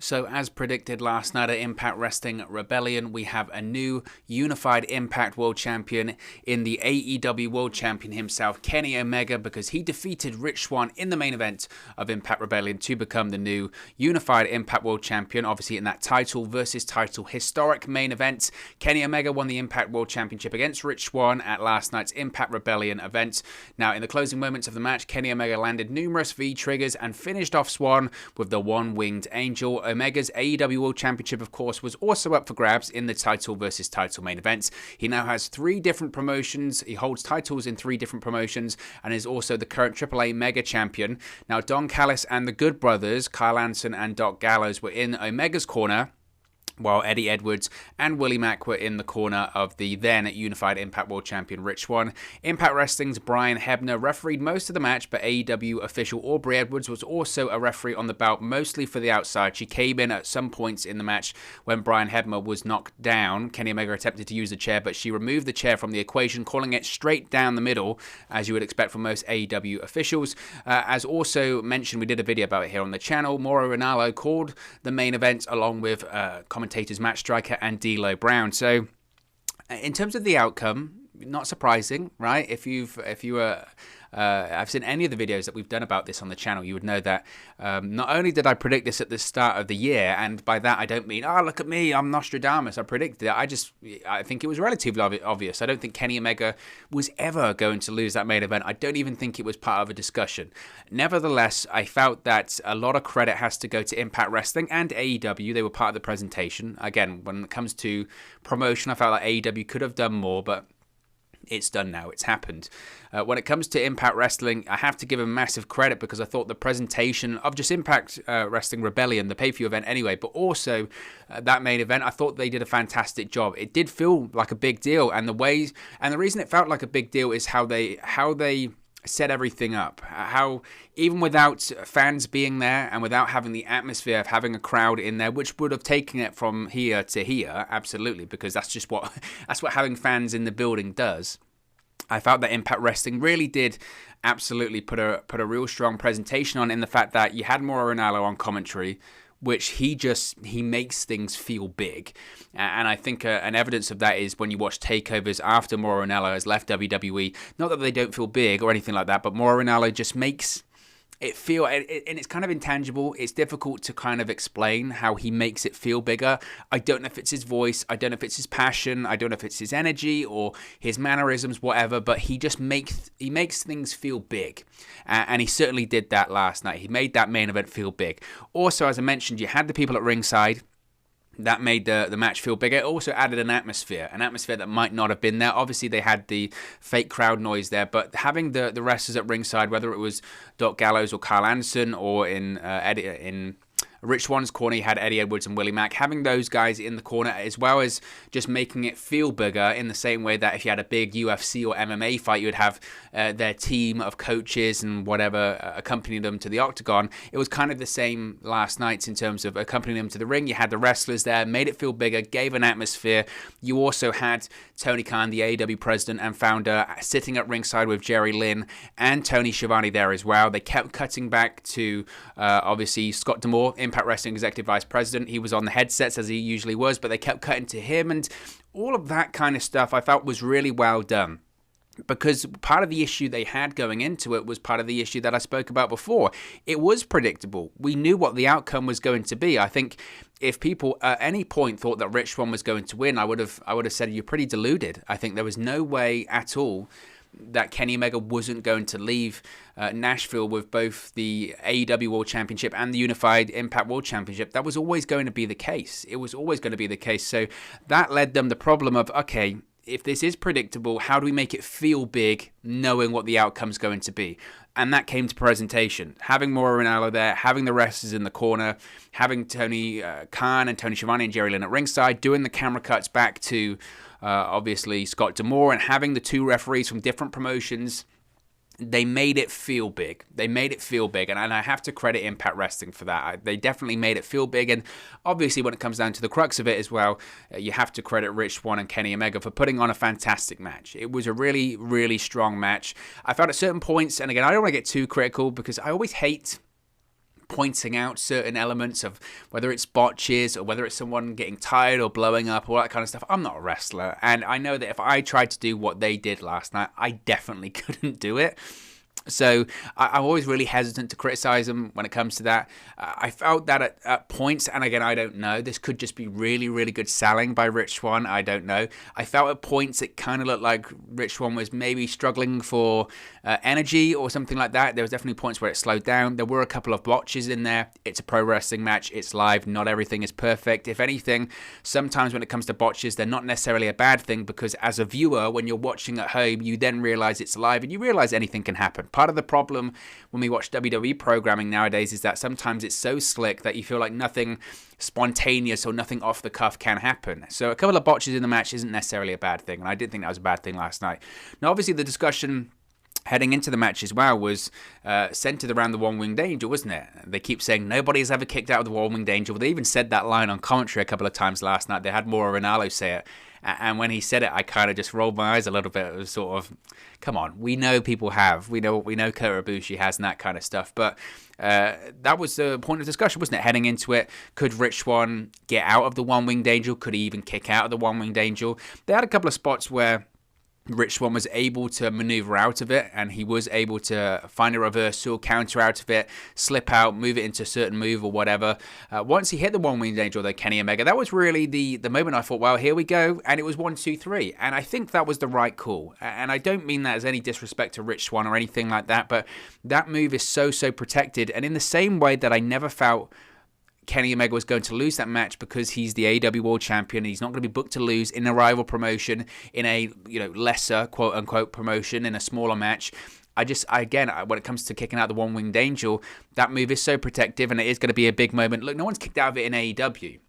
So as predicted last night at Impact Wrestling Rebellion, we have a new unified Impact World Champion in the AEW World Champion himself, Kenny Omega, because he defeated Rich Swann in the main event of Impact Rebellion to become the new unified Impact World Champion. Obviously in that title versus title historic main event, Kenny Omega won the Impact World Championship against Rich Swann at last night's Impact Rebellion event. Now in the closing moments of the match, Kenny Omega landed numerous V-triggers and finished off Swann with the one-winged angel. Omega's AEW World Championship, of course, was also up for grabs in the title versus title main events. He now has 3 different promotions. He holds titles in 3 different promotions and is also the current AAA Mega Champion. Now, Don Callis and the Good Brothers, Kyle Anderson and Doc Gallows, were in Omega's corner, while Eddie Edwards and Willie Mack were in the corner of the then Unified Impact World Champion Rich Swann. Impact Wrestling's Brian Hebner refereed most of the match, but AEW official Aubrey Edwards was also a referee on the bout, mostly for the outside. She came in at some points in the match when Brian Hebner was knocked down. Kenny Omega attempted to use the chair, but she removed the chair from the equation, calling it straight down the middle, as you would expect from most AEW officials. As also mentioned, we did a video about it here on the channel. Mauro Ranallo called the main event along with commentators Matt Striker and D'Lo Brown. So in terms of the outcome, not surprising, right? If you were I've seen any of the videos that we've done about this on the channel, you would know that not only did I predict this at the start of the year, and by that I don't mean, oh, look at me, I'm Nostradamus, I predicted it. I think it was relatively obvious. I don't think Kenny Omega was ever going to lose that main event. I don't even think it was part of a discussion. Nevertheless, I felt that a lot of credit has to go to Impact Wrestling and AEW. They were part of the presentation. Again, when it comes to promotion, I felt like AEW could have done more, but it's done now. It's happened. When it comes to Impact Wrestling, I have to give them massive credit because I thought the presentation of just Impact Wrestling Rebellion, the pay-per-view event anyway, but also that main event, I thought they did a fantastic job. It did feel like a big deal, and the reason it felt like a big deal is how they set everything up. How even without fans being there and without having the atmosphere of having a crowd in there, which would have taken it from here to here, absolutely, because that's what having fans in the building does. I felt that Impact Wrestling really did absolutely put a real strong presentation on, in the fact that you had Mauro Ranallo on commentary, which he makes things feel big. And I think an evidence of that is when you watch takeovers after Mauro Ranallo has left WWE. Not that they don't feel big or anything like that, but Mauro Ranallo just makes it feel, and it's kind of intangible. It's difficult to kind of explain how he makes it feel bigger. I don't know if it's his voice. I don't know if it's his passion. I don't know if it's his energy or his mannerisms, whatever. But he just makes things feel big, and he certainly did that last night. He made that main event feel big. Also, as I mentioned, you had the people at ringside. That made the match feel bigger. It also added an atmosphere that might not have been there. Obviously, they had the fake crowd noise there, but having the wrestlers at ringside, whether it was Doc Gallows or Kyle Anderson or in Rich Swann's corner, you had Eddie Edwards and Willie Mack. Having those guys in the corner, as well as just making it feel bigger, in the same way that if you had a big UFC or MMA fight, you would have their team of coaches and whatever accompanying them to the octagon. It was kind of the same last night in terms of accompanying them to the ring. You had the wrestlers there, made it feel bigger, gave an atmosphere. You also had Tony Khan, the AEW president and founder, sitting at ringside with Jerry Lynn and Tony Schiavone there as well. They kept cutting back to obviously Scott D'Amore, Impact Wrestling Executive Vice President. He was on the headsets as he usually was, but they kept cutting to him, and all of that kind of stuff I felt was really well done. Because part of the issue they had going into it was part of the issue that I spoke about before. It was predictable. We knew what the outcome was going to be. I think if people at any point thought that Rich Swann was going to win, I would have said you're pretty deluded. I think there was no way at all that Kenny Omega wasn't going to leave Nashville with both the AEW World Championship and the Unified Impact World Championship. That was always going to be the case. It was always going to be the case. So that led them the problem of, okay, if this is predictable, how do we make it feel big knowing what the outcome's going to be? And that came to presentation. Having Mauro Ranallo there, having the wrestlers in the corner, having Tony Khan and Tony Schiavone and Jerry Lynn at ringside, doing the camera cuts back to obviously Scott D'Amore, and having the 2 referees from different promotions. They made it feel big. And I have to credit Impact Wrestling for that. They definitely made it feel big, and obviously when it comes down to the crux of it as well, you have to credit Rich Swann and Kenny Omega for putting on a fantastic match. It was a really, really strong match. I felt at certain points, and again, I don't want to get too critical because I always hate pointing out certain elements of whether it's botches or whether it's someone getting tired or blowing up, all that kind of stuff. I'm not a wrestler, and I know that if I tried to do what they did last night, I definitely couldn't do it. So I'm always really hesitant to criticize them when it comes to that. I felt that at points, and again, I don't know. This could just be really, really good selling by Rich Swann. I don't know. I felt at points it kind of looked like Rich Swann was maybe struggling for energy or something like that. There was definitely points where it slowed down. There were a couple of botches in there. It's a pro wrestling match. It's live. Not everything is perfect. If anything, sometimes when it comes to botches, they're not necessarily a bad thing, because as a viewer, when you're watching at home, you then realize it's live and you realize anything can happen. Part of the problem when we watch WWE programming nowadays is that sometimes it's so slick that you feel like nothing spontaneous or nothing off the cuff can happen. So a couple of botches in the match isn't necessarily a bad thing, and I did think that was a bad thing last night. Now, obviously, the discussion heading into the match as well was centered around the One-Winged Angel, wasn't it? They keep saying nobody's ever kicked out of the One-Winged Angel. They even said that line on commentary a couple of times last night. They had Mauro Ranallo say it. And when he said it, I kind of just rolled my eyes a little bit. It was sort of, come on, we know people have. We know Kota Ibushi has and that kind of stuff. But that was the point of discussion, wasn't it? Heading into it, could Rich Swann get out of the One-Winged Angel? Could he even kick out of the One-Winged Angel? They had a couple of spots where Rich Swann was able to maneuver out of it, and he was able to find a reversal, counter out of it, slip out, move it into a certain move or whatever. Once he hit the One-Winged Angel, though, Kenny Omega, that was really the moment I thought, well, here we go, and it was 1, 2, 3, and I think that was the right call. And I don't mean that as any disrespect to Rich Swann or anything like that, but that move is so protected, and in the same way that I never felt Kenny Omega was going to lose that match because he's the AEW World Champion and he's not going to be booked to lose in a rival promotion, in a lesser quote unquote promotion, in a smaller match. Again, when it comes to kicking out the One-Winged Angel, that move is so protective and it is going to be a big moment. Look, no one's kicked out of it in AEW.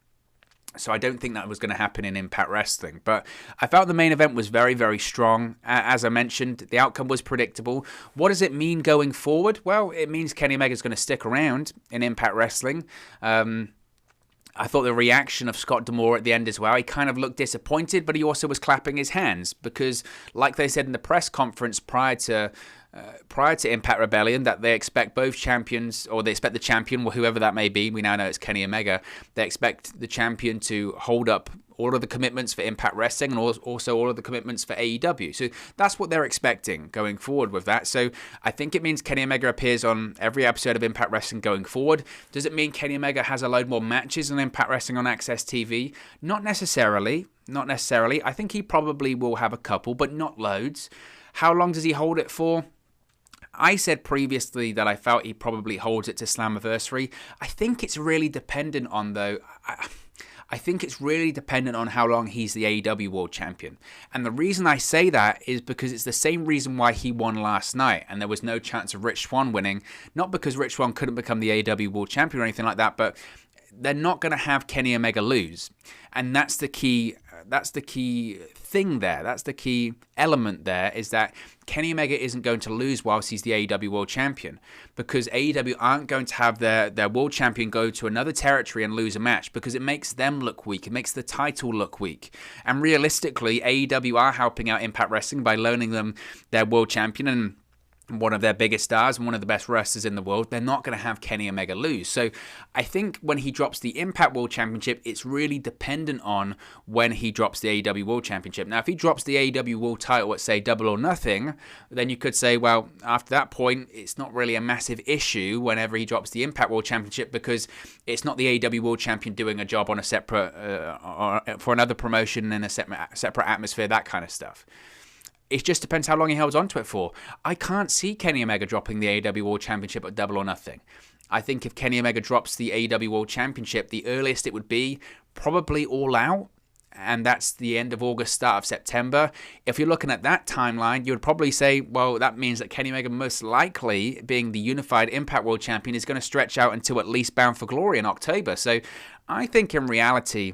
So I don't think that was going to happen in Impact Wrestling. But I felt the main event was very, very strong. As I mentioned, the outcome was predictable. What does it mean going forward? Well, it means Kenny Omega is going to stick around in Impact Wrestling. I thought the reaction of Scott D'Amore at the end as well, he kind of looked disappointed, but he also was clapping his hands because, like they said in the press conference prior to Impact Rebellion, that they expect both champions, or they expect the champion, whoever that may be, we now know it's Kenny Omega, they expect the champion to hold up all of the commitments for Impact Wrestling and also all of the commitments for AEW. So that's what they're expecting going forward with that. So I think it means Kenny Omega appears on every episode of Impact Wrestling going forward. Does it mean Kenny Omega has a load more matches on Impact Wrestling on Access TV? Not necessarily. I think he probably will have a couple, but not loads. How long does he hold it for? I said previously that I felt he probably holds it to Slammiversary. I think it's really dependent on, though, I think it's really dependent on how long he's the AEW World Champion. And the reason I say that is because it's the same reason why he won last night and there was no chance of Rich Swann winning. Not because Rich Swann couldn't become the AEW World Champion or anything like that, but they're not going to have Kenny Omega lose. And that's the key thing there. That's the key element there, is that Kenny Omega isn't going to lose whilst he's the AEW World Champion, because AEW aren't going to have their World Champion go to another territory and lose a match, because it makes them look weak. It makes the title look weak. And realistically, AEW are helping out Impact Wrestling by loaning them their World Champion and one of their biggest stars and one of the best wrestlers in the world. They're not going to have Kenny Omega lose. So I think when he drops the Impact World Championship, it's really dependent on when he drops the AEW World Championship. Now, if he drops the AEW World title at, say, Double or Nothing, then you could say, well, after that point, it's not really a massive issue whenever he drops the Impact World Championship, because it's not the AEW World Champion doing a job on a separate, for another promotion in a separate atmosphere, that kind of stuff. It just depends how long he holds onto it for. I can't see Kenny Omega dropping the AEW World Championship at Double or Nothing. I think if Kenny Omega drops the AEW World Championship, the earliest it would be probably All Out, and that's the end of August, start of September. If you're looking at that timeline, you would probably say, well, that means that Kenny Omega, most likely being the unified Impact World Champion, is going to stretch out until at least Bound for Glory in October. So I think in reality,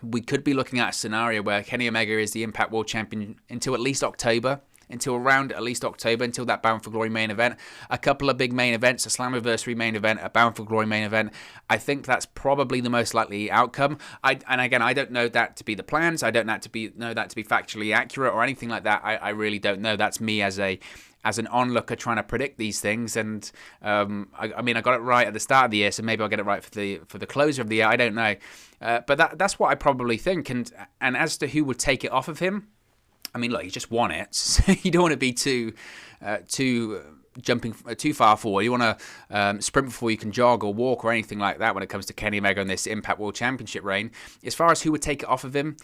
we could be looking at a scenario where Kenny Omega is the Impact World Champion until at least October. until around at least October, until that Bound for Glory main event. A couple of big main events, a Slammiversary main event, a Bound for Glory main event. I think that's probably the most likely outcome. And again, I don't know that to be the plans. I don't know that to be factually accurate or anything like that. I really don't know. That's me as an onlooker trying to predict these things, and I mean, I got it right at the start of the year, so maybe I'll get it right for the closer of the year. I don't know, but that's what I probably think. And as to who would take it off of him, I mean, look, he just won it, so you don't want to be too jumping too far forward. You want to sprint before you can jog or walk or anything like that when it comes to Kenny Omega and this Impact World Championship reign. As far as who would take it off of him,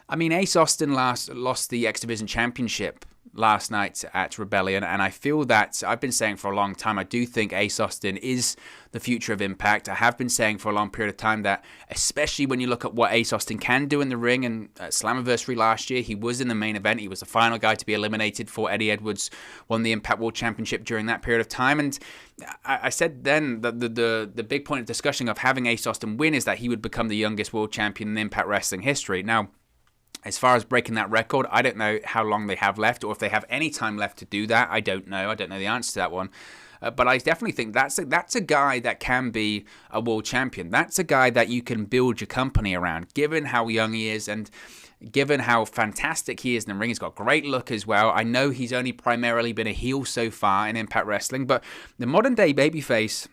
I mean, Ace Austin lost the X Division Championship last night at Rebellion, and I feel that I've been saying for a long time, I do think Ace Austin is the future of Impact. I have been saying for a long period of time that, especially when you look at what Ace Austin can do in the ring, and at Slammiversary last year, he was in the main event. He was the final guy to be eliminated for Eddie Edwards won the Impact World Championship during that period of time. And I said then that the big point of discussion of having Ace Austin win is that he would become the youngest world champion in Impact Wrestling history. Now, as far as breaking that record, I don't know how long they have left, or if they have any time left to do that. I don't know. I don't know the answer to that one. But I definitely think that's a guy that can be a world champion. That's a guy that you can build your company around, given how young he is and given how fantastic he is in the ring. He's got great look as well. I know he's only primarily been a heel so far in Impact Wrestling, but the modern day babyface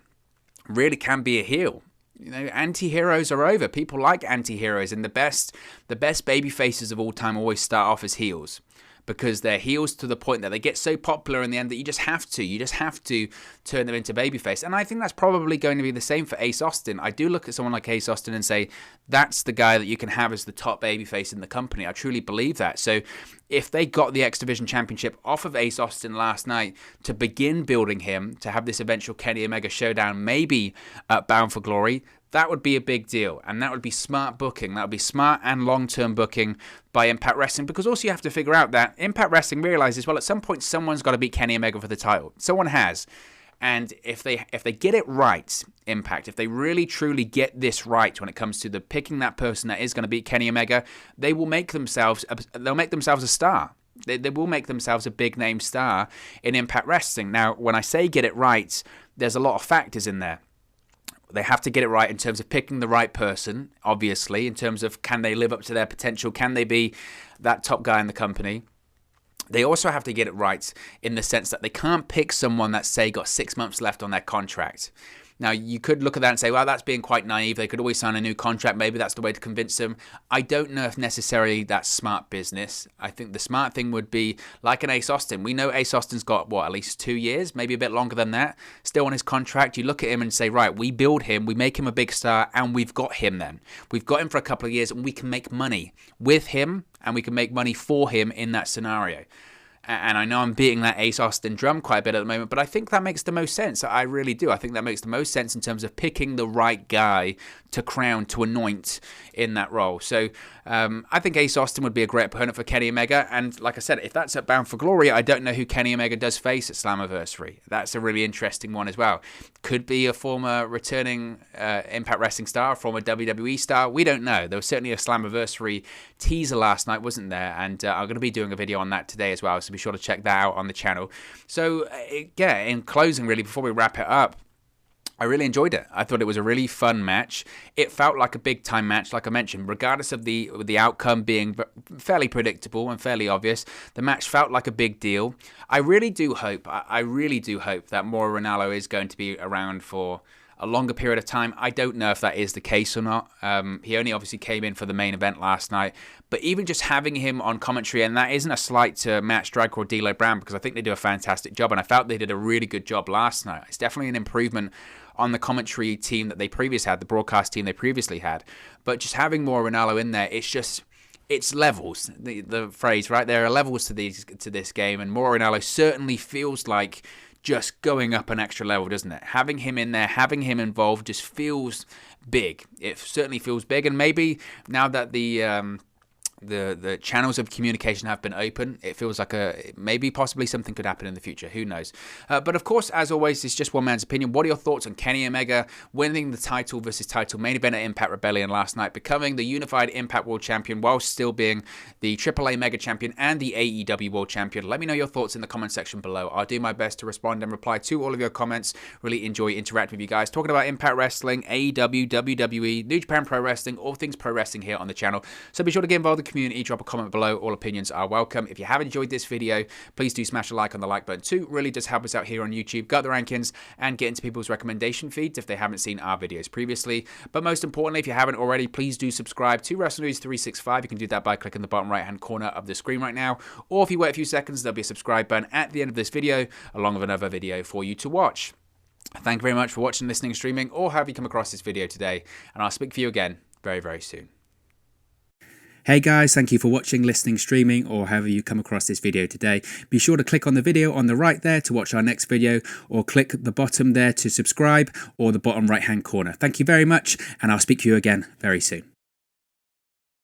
really can be a heel. You know, anti-heroes are over. People like anti-heroes, and the best baby faces of all time always start off as heels, because they're heels to the point that they get so popular in the end that you just have to turn them into babyface. And I think that's probably going to be the same for Ace Austin. I do look at someone like Ace Austin and say, that's the guy that you can have as the top babyface in the company. I truly believe that. So if they got the X Division Championship off of Ace Austin last night to begin building him, to have this eventual Kenny Omega showdown, maybe at Bound for Glory, that would be a big deal, and that would be smart booking. That would be smart and long-term booking by Impact Wrestling, because also you have to figure out that Impact Wrestling realizes, well, at some point someone's got to beat Kenny Omega for the title. Someone has. And if they get it right, Impact, if they really truly get this right when it comes to the picking that person that is going to beat Kenny Omega, they will make themselves a star. They will make themselves a big name star in Impact Wrestling. Now, when I say get it right, there's a lot of factors in there. They have to get it right in terms of picking the right person, obviously, in terms of can they live up to their potential? Can they be that top guy in the company? They also have to get it right in the sense that they can't pick someone that's, say, got 6 months left on their contract. Now, you could look at that and say, well, that's being quite naive. They could always sign a new contract. Maybe that's the way to convince them. I don't know if necessarily that's smart business. I think the smart thing would be like an Ace Austin. We know Ace Austin's got, at least 2 years, maybe a bit longer than that, still on his contract. You look at him and say, right, we build him, we make him a big star, and we've got him then. We've got him for a couple of years, and we can make money with him, and we can make money for him in that scenario. And I know I'm beating that Ace Austin drum quite a bit at the moment, but I think that makes the most sense. I really do. I think that makes the most sense in terms of picking the right guy to crown, to anoint in that role. So I think Ace Austin would be a great opponent for Kenny Omega. And like I said, if that's at Bound for Glory, I don't know who Kenny Omega does face at Slammiversary. That's a really interesting one as well. Could be a former returning Impact Wrestling star, a former WWE star. We don't know. There was certainly a Slammiversary teaser last night, wasn't there? And I'm going to be doing a video on that today as well, so be sure to check that out on the channel. So yeah, in closing, really, before we wrap it up, I really enjoyed it. I thought it was a really fun match. It felt like a big-time match, like I mentioned. Regardless of the outcome being fairly predictable and fairly obvious, the match felt like a big deal. I really do hope that Mauro Ranallo is going to be around for a longer period of time. I don't know if that is the case or not. He only obviously came in for the main event last night. But even just having him on commentary, and that isn't a slight to Matt Striker or D'Lo Brown, because I think they do a fantastic job, and I felt they did a really good job last night. It's definitely an improvement on the commentary team that they previously had, the broadcast team they previously had. But just having more Ranallo in there, it's levels, the phrase, right? There are levels to this game, and Mauro Ranallo certainly feels like just going up an extra level, doesn't it? Having him in there, having him involved just feels big. It certainly feels big, and maybe now that the the channels of communication have been open. It feels like maybe possibly something could happen in the future. Who knows? But of course, as always, it's just one man's opinion. What are your thoughts on Kenny Omega winning the title versus title main event at Impact Rebellion last night, becoming the Unified Impact World Champion while still being the AAA Mega Champion and the AEW World Champion? Let me know your thoughts in the comment section below. I'll do my best to respond and reply to all of your comments. Really enjoy interacting with you guys, talking about Impact Wrestling, AEW, WWE, New Japan Pro Wrestling, all things pro wrestling here on the channel. So be sure to get involved in the community, drop a comment below. All opinions are welcome. If you have enjoyed this video, please do smash a like on the like button too. Really does help us out here on YouTube, gut the rankings, and get into people's recommendation feeds if they haven't seen our videos previously. But most importantly, if you haven't already, please do subscribe to Wrestle News 365. You can do that by clicking the bottom right hand corner of the screen right now, or if you wait a few seconds, there'll be a subscribe button at the end of this video along with another video for you to watch. Thank you very much for watching, listening, streaming, or have you come across this video today, and I'll speak to you again very, very soon. Hey guys, thank you for watching, listening, streaming, or however you come across this video today. Be sure to click on the video on the right there to watch our next video, or click the bottom there to subscribe, or the bottom right hand corner. Thank you very much, and I'll speak to you again very soon.